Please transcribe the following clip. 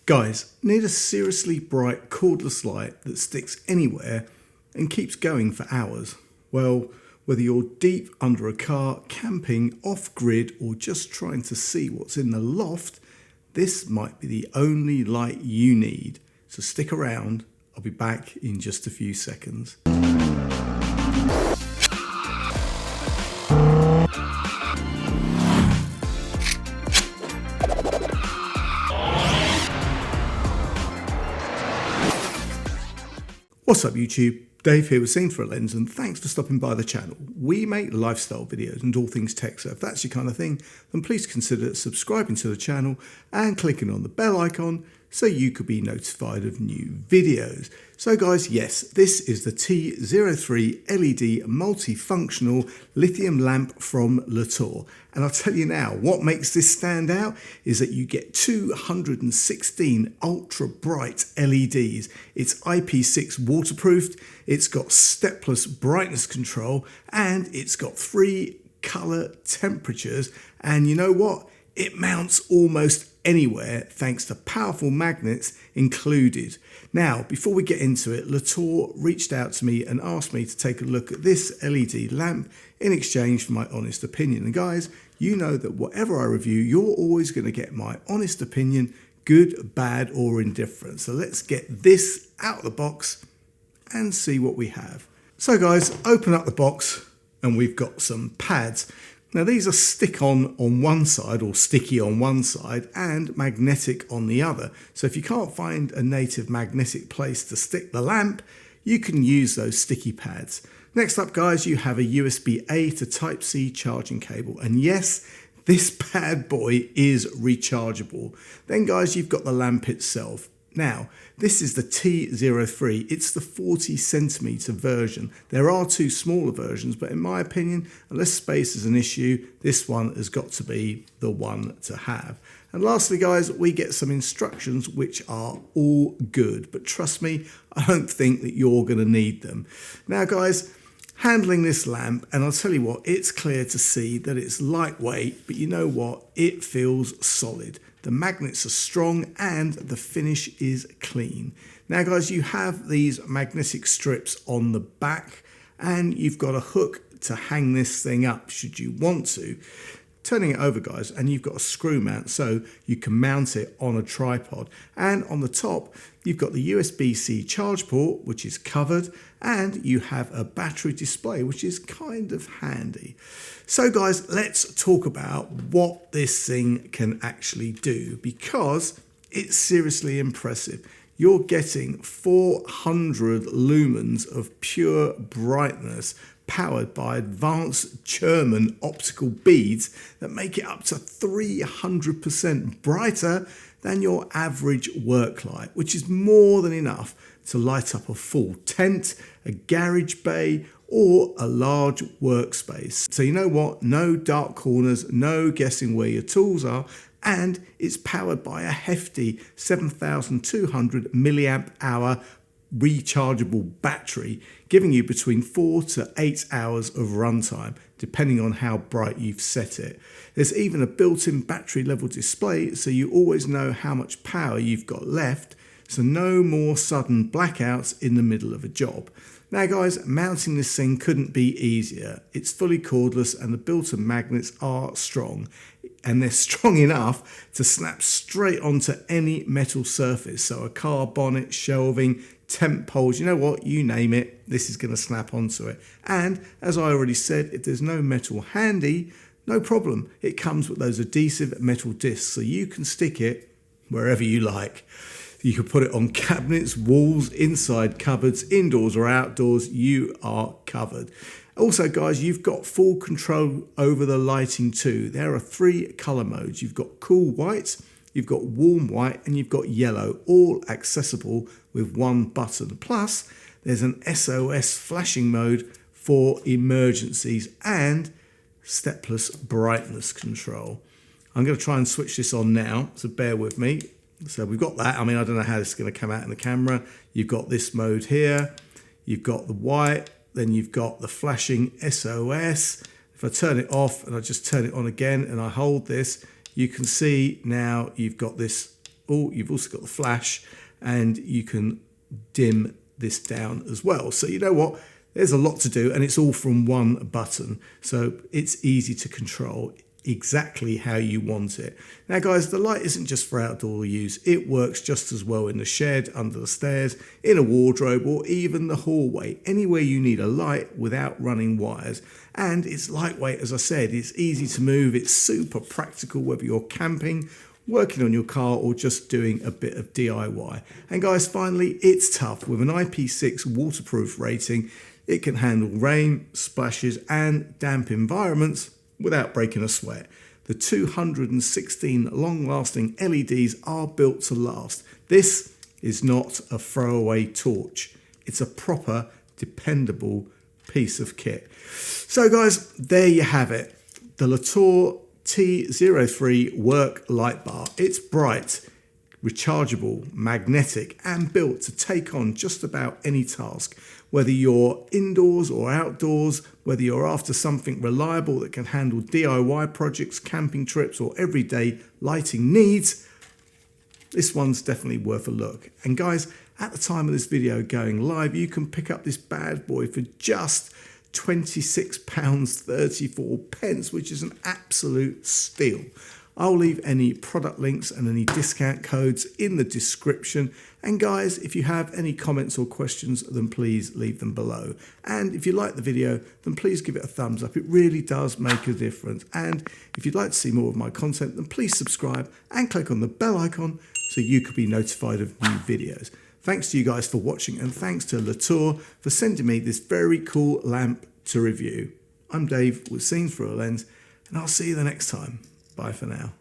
Guys, need a seriously bright cordless light that sticks anywhere and keeps going for hours? Well, whether you're deep under a car, camping, off-grid, or just trying to see what's in the loft, this might be the only light you need. So stick around, I'll be back in just a few seconds. What's up YouTube? Dave here with Scenes for a Lens, and thanks for stopping by the channel. We make lifestyle videos and all things tech, so if that's your kind of thing, then please consider subscribing to the channel and clicking on the bell icon so you could be notified of new videos. So guys, yes, this is the T03 LED multifunctional lithium lamp from LETOUR. And I'll tell you now, what makes this stand out is that you get 216 ultra bright LEDs. It's IP6 waterproofed, it's got stepless brightness control, and it's got 3 color temperatures. And you know what? It mounts almost anywhere thanks to powerful magnets included. Now, before we get into it, LETOUR reached out to me and asked me to take a look at this LED lamp in exchange for my honest opinion. And guys, you know that whatever I review, you're always going to get my honest opinion, good, bad, or indifferent. So let's get this out of the box and see what we have. So guys, open up the box and we've got some pads. Now these are stick-on one side, or sticky on one side, and magnetic on the other. So if you can't find a native magnetic place to stick the lamp, you can use those sticky pads. Next up guys, you have a USB-A to Type-C charging cable. And yes, this bad boy is rechargeable. Then guys, you've got the lamp itself. Now, this is the T03. It's the 40 centimeter version. There are 2 smaller versions, but in my opinion, unless space is an issue, this one has got to be the one to have. And lastly, guys, we get some instructions which are all good, but trust me, I don't think that you're going to need them. Now, guys, handling this lamp, and I'll tell you what, it's clear to see that it's lightweight, but you know what? It feels solid. The magnets are strong and the finish is clean. Now guys, you have these magnetic strips on the back and you've got a hook to hang this thing up should you want to. Turning it over guys, and you've got a screw mount so you can mount it on a tripod. And on the top, you've got the USB-C charge port, which is covered, and you have a battery display, which is kind of handy. So guys, let's talk about what this thing can actually do, because it's seriously impressive. You're getting 400 lumens of pure brightness powered by advanced German optical beads that make it up to 300% brighter than your average work light, which is more than enough to light up a full tent, a garage bay, or a large workspace. So you know what? No dark corners, no guessing where your tools are, and it's powered by a hefty 7,200 milliamp hour rechargeable battery, giving you between 4 to 8 hours of runtime, depending on how bright you've set it. There's even a built-in battery level display, so you always know how much power you've got left, so no more sudden blackouts in the middle of a job. Now guys, mounting this thing couldn't be easier. It's fully cordless and the built-in magnets are strong, and they're strong enough to snap straight onto any metal surface. So a car bonnet, shelving, temp poles, you know what, you name it, this is going to snap onto it. And as I already said, if there's no metal handy, no problem. It comes with those adhesive metal discs, so you can stick it wherever you like. You can put it on cabinets, walls, inside cupboards, indoors or outdoors, you are covered. Also guys, you've got full control over the lighting too. There are 3 color modes. You've got cool white, you've got warm white, and you've got yellow, all accessible with one button. Plus, there's an SOS flashing mode for emergencies and stepless brightness control. I'm going to try and switch this on now, so bear with me. So we've got that. I mean, I don't know how this is going to come out in the camera. You've got this mode here. You've got the white. Then you've got the flashing SOS. If I turn it off and I just turn it on again and I hold this, you can see now you've got this Oh, you've also got the flash, and you can dim this down as well. So you know what? There's a lot to do, and it's all from one button. So it's easy to control exactly how you want it. Now guys, the light isn't just for outdoor use. It works just as well in the shed, under the stairs, in a wardrobe, or even the hallway. Anywhere you need a light without running wires. And it's lightweight, as I said. It's easy to move. It's super practical whether you're camping, working on your car, or just doing a bit of DIY. And guys, finally, it's tough. With an IP6 waterproof rating, it can handle rain, splashes, and damp environments without breaking a sweat. The 216 long-lasting LEDs are built to last. This is not a throwaway torch. It's a proper, dependable piece of kit. So guys, there you have it. The LETOUR T03 work light bar. It's bright, rechargeable, magnetic, and built to take on just about any task. Whether you're indoors or outdoors, whether you're after something reliable that can handle DIY projects, camping trips, or everyday lighting needs, this one's definitely worth a look. And guys, at the time of this video going live, you can pick up this bad boy for just £26.34, which is an absolute steal. I'll leave any product links and any discount codes in the description. And guys, if you have any comments or questions, then please leave them below. And if you like the video, then please give it a thumbs up. It really does make a difference. And if you'd like to see more of my content, then please subscribe and click on the bell icon so you could be notified of new videos. Thanks to you guys for watching, and thanks to LETOUR for sending me this very cool lamp to review. I'm Dave with Scenes Through a Lens, and I'll see you the next time. Bye for now.